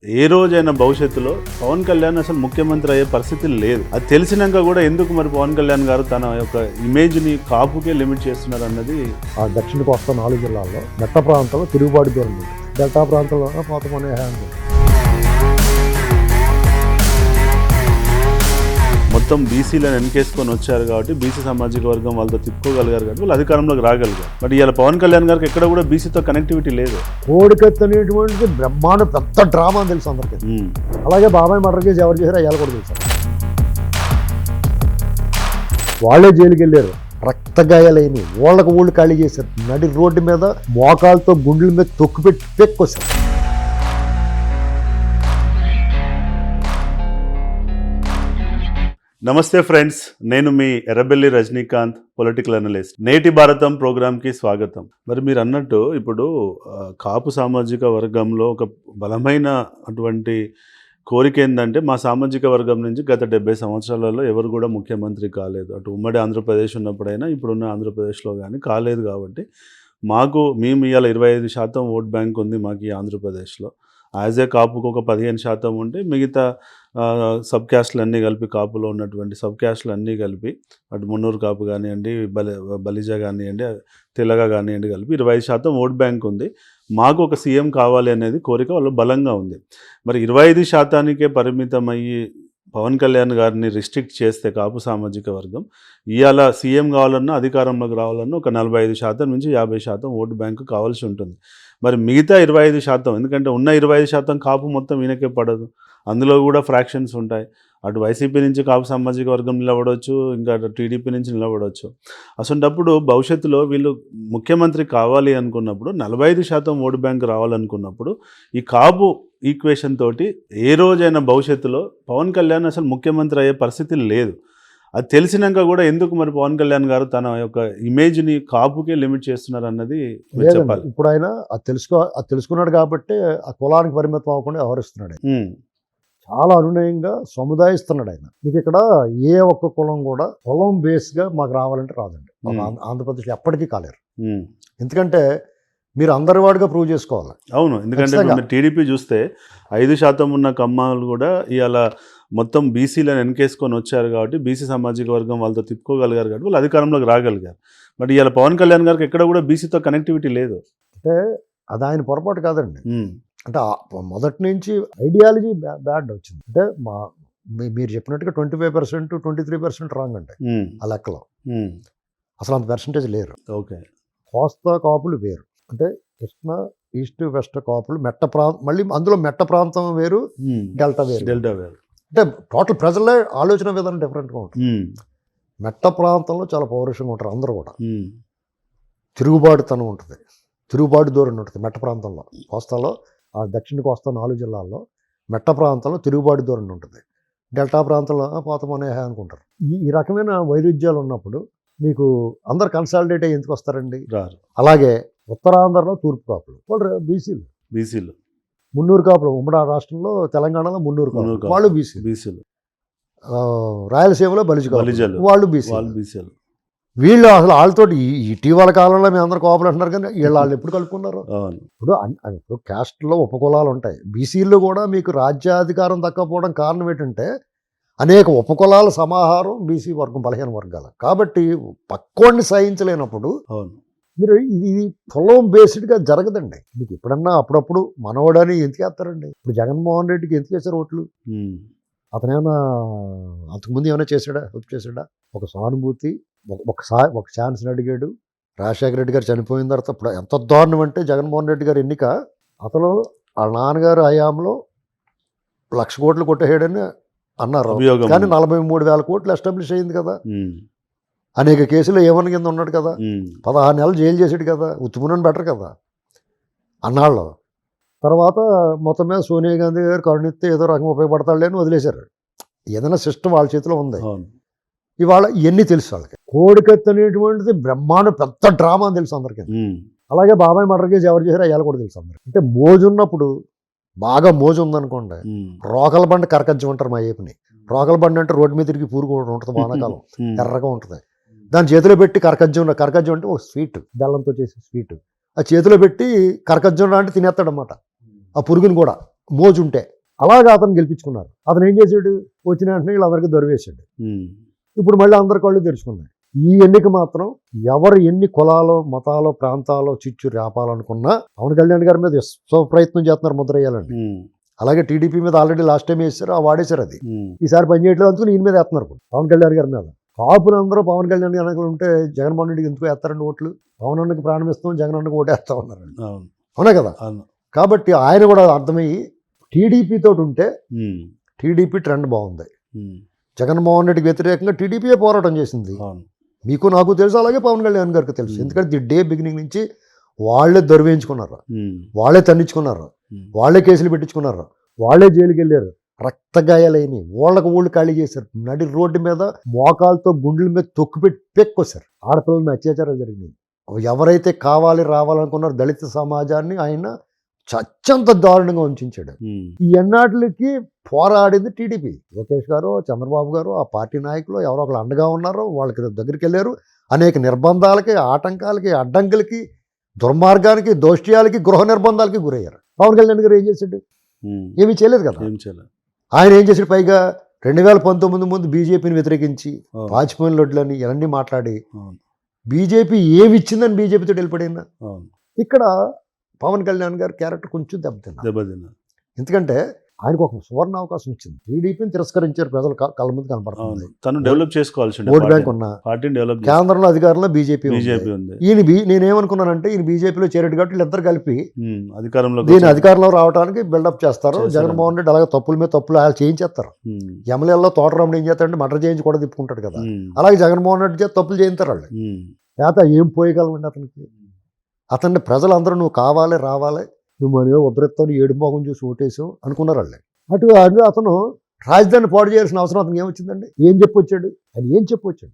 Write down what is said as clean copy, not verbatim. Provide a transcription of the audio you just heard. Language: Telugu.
ఏ రోజైనా భవిష్యత్తులో పవన్ కళ్యాణ్ అసలు ముఖ్యమంత్రి అయ్యే పరిస్థితి లేదు. అది తెలిసినాక కూడా ఎందుకు మరి పవన్ కళ్యాణ్ గారు తన యొక్క ఇమేజ్ని కాపుకే లిమిట్ చేస్తున్నారు అన్నది. ఆ దక్షిణ కోస్తా 4 జిల్లాల్లో మెట్ట ప్రాంతంలో తిరుగుబాటు దూరం ఉంది. డెల్టా ప్రాంతంలో పోతమనే హ్యాండ్ మొత్తం బీసీలను వెనకేసుకొని వచ్చారు కాబట్టి బీసీ సామాజిక వర్గం వాళ్ళతో తిప్పుకోగలిగారు కాబట్టి వాళ్ళు అధికారంలోకి రాగలిగారు. బట్ ఇవాళ పవన్ కళ్యాణ్ గారికి ఎక్కడ కూడా బీసీతో కనెక్టివిటీ లేదు. కోడికత్తి అనేటువంటిది బ్రహ్మాండ పెద్ద డ్రామా అని తెలుసు అందరికీ. అలాగే బాబాయ్ మర్డర్ కేసు ఎవరు చేశారో అయ్యాలి కూడా తెలుసు. వాళ్ళే జైలుకి వెళ్ళారు, రక్తగాయాలైనవి, వాళ్ళకు ఊళ్ళు ఖాళీ చేశారు, నడి రోడ్డు మీద మోకాలతో గుండెల మీద తొక్కు పెట్టి పెక్కొచ్చారు. నమస్తే ఫ్రెండ్స్, నేను మీ ఎర్రబెల్లి రజనీకాంత్, పొలిటికల్ అనలిస్ట్. నేటి భారతం ప్రోగ్రామ్కి స్వాగతం. మరి మీరు అన్నట్టు ఇప్పుడు కాపు సామాజిక వర్గంలో ఒక బలమైన అటువంటి కోరిక ఏంటంటే, మా సామాజిక వర్గం నుంచి గత 70 సంవత్సరాలలో ఎవరు కూడా ముఖ్యమంత్రి కాలేదు. అటు ఉమ్మడి ఆంధ్రప్రదేశ్ ఉన్నప్పుడైనా ఇప్పుడున్న ఆంధ్రప్రదేశ్లో కానీ కాలేదు. కాబట్టి మేము ఇవాళ 25% ఓట్ బ్యాంక్ ఉంది మాకు ఈ ఆంధ్రప్రదేశ్లో. యాజ్ ఏ కాపుకు ఒక 15% ఉంటే మిగతా సబ్ క్యాస్ట్లు అన్నీ కలిపి, కాపులో ఉన్నటువంటి సబ్ క్యాస్ట్లు అన్నీ కలిపి, అటు మున్నూరు కాపు కానివ్వండి, బలిజ కానివ్వండి, తెలగ కానివ్వండి, కలిపి 25% ఓట్ బ్యాంక్ ఉంది. మాకు ఒక సీఎం కావాలి అనేది కోరిక వాళ్ళు బలంగా ఉంది. మరి 25%కే పరిమితమయ్యి పవన్ కళ్యాణ్ గారిని రిస్ట్రిక్ట్ చేస్తే కాపు సామాజిక వర్గం ఇవాళ సీఎం కావాలన్నా, అధికారంలోకి రావాలన్నా ఒక 45% నుంచి 50% ఓటు బ్యాంకు కావాల్సి ఉంటుంది. మరి మిగతా 25%, ఎందుకంటే ఉన్న 25% కాపు మొత్తం ఈయనకే పడదు. అందులో కూడా ఫ్రాక్షన్స్ ఉంటాయి. అటు వైసీపీ నుంచి కాపు సామాజిక వర్గం నిలబడవచ్చు, ఇంకా అటు టీడీపీ నుంచి నిలబడవచ్చు. అసలుంటప్పుడు భవిష్యత్తులో వీళ్ళు ముఖ్యమంత్రి కావాలి అనుకున్నప్పుడు, 45% ఓటు బ్యాంక్ రావాలనుకున్నప్పుడు ఈ కాపు ఈక్వేషన్ తోటి ఏ రోజైనా భవిష్యత్తులో పవన్ కళ్యాణ్ అసలు ముఖ్యమంత్రి అయ్యే పరిస్థితి లేదు. అది తెలిసినాక కూడా ఎందుకు మరి పవన్ కళ్యాణ్ గారు తన యొక్క ఇమేజ్ని కాపుకే లిమిట్ చేస్తున్నారు అన్నది చెప్పాలి. ఇప్పుడు ఆయన అది తెలుసుకున్నాడు కాబట్టి ఆ కులానికి పరిమితం అవ్వకుండా వ్యవహరిస్తున్నాడు. చాలా అనునయంగా సముదాయిస్తున్నాడు ఆయన. మీకు ఇక్కడ ఏ ఒక్క కులం కూడా కులం బేస్గా మాకు రావాలంటే రాదండి. ఆంధ్రప్రదేశ్లో ఎప్పటికీ కాలేరు. ఎందుకంటే మీరు అందరి వాడిగా ప్రూవ్ చేసుకోవాలి. అవును, ఎందుకంటే టీడీపీ చూస్తే 5% ఉన్న కమ్మాలు కూడా ఇవాళ మొత్తం బీసీలను వెనకేసుకొని వచ్చారు కాబట్టి బీసీ సామాజిక వర్గం వాళ్ళతో తిప్పుకోగలిగారు కాబట్టి వాళ్ళు అధికారంలోకి రాగలిగారు. బట్ ఇవాళ పవన్ కళ్యాణ్ గారికి ఎక్కడ కూడా బీసీతో కనెక్టివిటీ లేదు. అంటే అది ఆయన పొరపాటు కాదండి. అంటే మొదటి నుంచి ఐడియాలజీ బ్యాడ్ వచ్చింది. అంటే మీరు చెప్పినట్టుగా 25%, 23% రాంగ్ అంటే ఆ లెక్కలో అసలు అంత పర్సంటేజ్ లేరు. ఓకే, కోస్తా కాపులు వేరు, అంటే కృష్ణ ఈస్ట్ వెస్ట్ కాపులు మెట్ట ప్రాంతం, మళ్ళీ అందులో మెట్ట ప్రాంతం వేరు, డెల్టా వేరు. అంటే టోటల్ ప్రజల ఆలోచన విధానం డిఫరెంట్గా ఉంటుంది. మెట్ట ప్రాంతంలో చాలా పౌరుషంగా ఉంటారు అందరూ కూడా. తిరుగుబాటుతనం ఉంటుంది, తిరుగుబాటు దూరం ఉంటుంది మెట్ట ప్రాంతంలో. కోస్తాలో ఆ దక్షిణ కోస్తా 4 జిల్లాల్లో మెట్ట ప్రాంతంలో తిరుగుబాటు దూరం ఉంటుంది. డెల్టా ప్రాంతంలో పోతమనే అనుకుంటారు. ఈ రకమైన వైరుధ్యాలు ఉన్నప్పుడు మీకు అందరు కన్సాలిడేట్ అయ్యి ఎందుకు వస్తారండి? అలాగే ఉత్తరాంధ్రలో తూర్పు కాపులు వాళ్ళు బీసీలు, మున్నూరు కాపులు ఉమ్మడి రాష్ట్రంలో తెలంగాణలో మున్నూరు కాపులు వాళ్ళు బీసీలు, రాయలసీమలో బలిజలు వాళ్ళు బీసీలు. వీళ్ళు అసలు వాళ్ళతో ఇటీవల కాలంలో మేము అందరూ కాపులు అంటున్నారు, కానీ వాళ్ళు ఎప్పుడు కలుపుకున్నారు? ఇప్పుడు క్యాస్ట్లో ఉపకులాలు ఉంటాయి. బీసీల్లో కూడా మీకు రాజ్యాధికారం దక్కపోవడం కారణం ఏంటంటే అనేక ఉపకులాల సమాహారం బీసీ వర్గం, బలహీన వర్గాలు. కాబట్టి పక్కోడిని సహించలేనప్పుడు మీరు ఇది కులం బేస్డ్గా జరగదండి. మీకు ఎప్పుడన్నా అప్పుడప్పుడు మనవడని ఎందుకు వేస్తారండి? ఇప్పుడు జగన్మోహన్ రెడ్డికి ఎందుకు వేశారు ఓట్లు? అతనేమన్నా అంతకుముందు ఏమైనా చేశాడా? చేశాడా? ఒక సానుభూతి, ఒక ఛాన్స్ని అడిగాడు. రాజశేఖర రెడ్డి గారు చనిపోయిన తర్వాత ఇప్పుడు ఎంత దారుణం అంటే జగన్మోహన్ రెడ్డి గారు ఎన్నిక అతను వాళ్ళ నాన్నగారు హయాంలో 1,00,000 కోట్లు కొట్టేయడని అన్నారు, కానీ 43,000 కోట్లు ఎస్టాబ్లిష్ అయింది కదా. అనేక కేసులు ఏమని కింద ఉన్నాడు కదా, 16 నెలలు జైలు చేసాడు కదా, ఉత్తుమునని బెటర్ కదా అన్నాళ్ళు. తర్వాత మొత్తం మీద సోనియా గాంధీ గారు కరుణిస్తే ఏదో రకం ఉపయోగపడతాడులే అని వదిలేశారు. ఏదైనా సిస్టమ్ వాళ్ళ చేతిలో ఉంది. ఇవాళ ఇవన్నీ తెలుసు వాళ్ళకి. కోడికత్తి అనేటువంటిది బ్రహ్మాండ పెద్ద డ్రామా అని తెలుసు అందరికీ. అలాగే బాబాయ్ మర్డర్ కేసు ఎవరు చేశారో అయ్యాలి కూడా తెలుసు అందరికి. అంటే మోజు ఉన్నప్పుడు, బాగా మోజు ఉందనుకోండి, రోకల బండి కరకజ్జం అంటారు మా ఏపుని. రోకల బండి అంటే రోడ్డు మీద తిరిగి పూరుకు ఉంటుంది, వానాకాలం ఎర్రగా ఉంటుంది. దాని చేతిలో పెట్టి కరకజ్జం అంటే ఒక స్వీట్, బెల్లంతో చేసే స్వీట్, ఆ చేతిలో పెట్టి కరకజ్జం అంటే తినేస్తాడనమాట. ఆ పురుగుని కూడా మోజు ఉంటే అలాగా అతను గెలిపించుకున్నారు. అతను ఏం చేశాడు, వచ్చిన వెంటనే వీళ్ళందరికీ దొరివేశాడు. ఇప్పుడు మళ్ళీ అందరి కళ్ళు తెరుచుకున్నాయి. ఈ ఎన్నిక మాత్రం ఎవరు ఎన్ని కులాలు మతాలు ప్రాంతాలు చిచ్చు రేపాలనుకున్నా పవన్ కళ్యాణ్ గారి మీద విశ్వ ప్రయత్నం చేస్తున్నారు ముద్ర వేయాలండి. అలాగే టీడీపీ మీద ఆల్రెడీ లాస్ట్ టైం వేసారు, వాడేశారు. అది ఈసారి పనిచేయట్లేదు అందుకు ఈయన మీద వేస్తున్నారు పవన్ కళ్యాణ్ గారి మీద. కాపులందరూ పవన్ కళ్యాణ్ గారి ఉంటే జగన్మోహన్ రెడ్డికి ఎందుకు వేస్తారండి ఓట్లు? పవన్ అన్నకి ప్రాణం ఇస్తాం, జగన్ అన్నకి ఓటేస్తా ఉన్నారు. అవునా కదా? కాబట్టి ఆయన కూడా అర్థమయ్యి టీడీపీ తోటి ఉంటే టీడీపీ ట్రెండ్ బాగుంది. జగన్మోహన్ రెడ్డికి వ్యతిరేకంగా టీడీపీయే పోరాటం చేసింది. మీకు నాకు తెలుసు, అలాగే పవన్ కళ్యాణ్ గారికి తెలుసు. ఎందుకంటే ది డే బిగినింగ్ నుంచి వాళ్ళే దొరివేయించుకున్నారు, వాళ్ళే తన్నించుకున్నారు, వాళ్ళే కేసులు పెట్టించుకున్నారు, వాళ్ళే జైలుకి వెళ్ళారు, రక్తగాయాలైనవి, వాళ్ళకు ఊళ్ళు ఖాళీ చేశారు, నడి రోడ్డు మీద మోకాలతో గుండెల మీద తొక్కిపెట్టి పెక్కొచ్చారు. ఆడపిల్లల మీద అత్యాచారాలు జరిగినాయి. ఎవరైతే కావాలి రావాలనుకున్నారో దళిత సమాజాన్ని ఆయన చచ్చంత దారుణంగా ఉంచాడు. ఈ ఎన్నాటికి పోరాడింది టీడీపీ. లోకేష్ గారు, చంద్రబాబు గారు, ఆ పార్టీ నాయకులు ఎవరో ఒకరు అండగా ఉన్నారో వాళ్ళకి దగ్గరికి వెళ్ళారు. అనేక నిర్బంధాలకి, ఆటంకాలకి, అడ్డంకులకి, దుర్మార్గానికి, దోష్ట్యాలకి, గృహ నిర్బంధాలకి గురయ్యారు. పవన్ కళ్యాణ్ గారు ఏం చేశాడు? ఏమీ చేయలేదు కదా. ఆయన ఏం చేశాడు? పైగా 2019 ముందు బీజేపీని వ్యతిరేకించి వాజ్పేయి లొడ్లని ఇవన్నీ మాట్లాడి బీజేపీ ఏమి ఇచ్చిందని బీజేపీతో వెళ్ళిపడినా. ఇక్కడ పవన్ కళ్యాణ్ గారి క్యారెక్టర్ కొంచెం దెబ్బతిన్నా. ఎందుకంటే ఆయనకు ఒక సువర్ణ అవకాశం ఇచ్చింది. టీడీపీని తిరస్కరించారు ప్రజలు, కళ్ళ ముందు కనపడుతుంది. తను డెవలప్ చేసుకోవాల్సింది. ఓట్ బ్యాంక్ ఉన్నా కేంద్రంలో అధికారంలో బీజేపీ ఉంది. ఈయన నేనేమనుకున్నానంటే ఈయన బీజేపీలో చేరేడు కాబట్టి వీళ్ళిద్దరు కలిపి అధికారంలో రావడానికి బిల్డప్ చేస్తారు. జగన్మోహన్ రెడ్డి అలాగే తప్పుల మీద తప్పులు ఆయన చేయించేస్తారు. ఎమ్మెల్యేలో తోటరాముడు ఏం చేస్తాడంటే మటర్ చేయించి కూడా తిప్పుకుంటాడు కదా. అలాగే జగన్మోహన్ రెడ్డి చేత తప్పులు చేయించారు వాళ్ళు. లేకపోతే ఏం పోయగలమండి అతనికి? అతన్ని ప్రజలందరూ నువ్వు కావాలి రావాలి, నువ్వు మనమే ఉద్ధరిస్తావు, ఏడు మోగం చూసి ఓటేసావు అనుకున్నారు వాళ్ళే. అటు అతను రాజధాని పాడు చేయాల్సిన అవసరం అతనికి ఏమొచ్చిందండి? ఏం చెప్పొచ్చాడు? ఆయన ఏం చెప్పొచ్చాడు?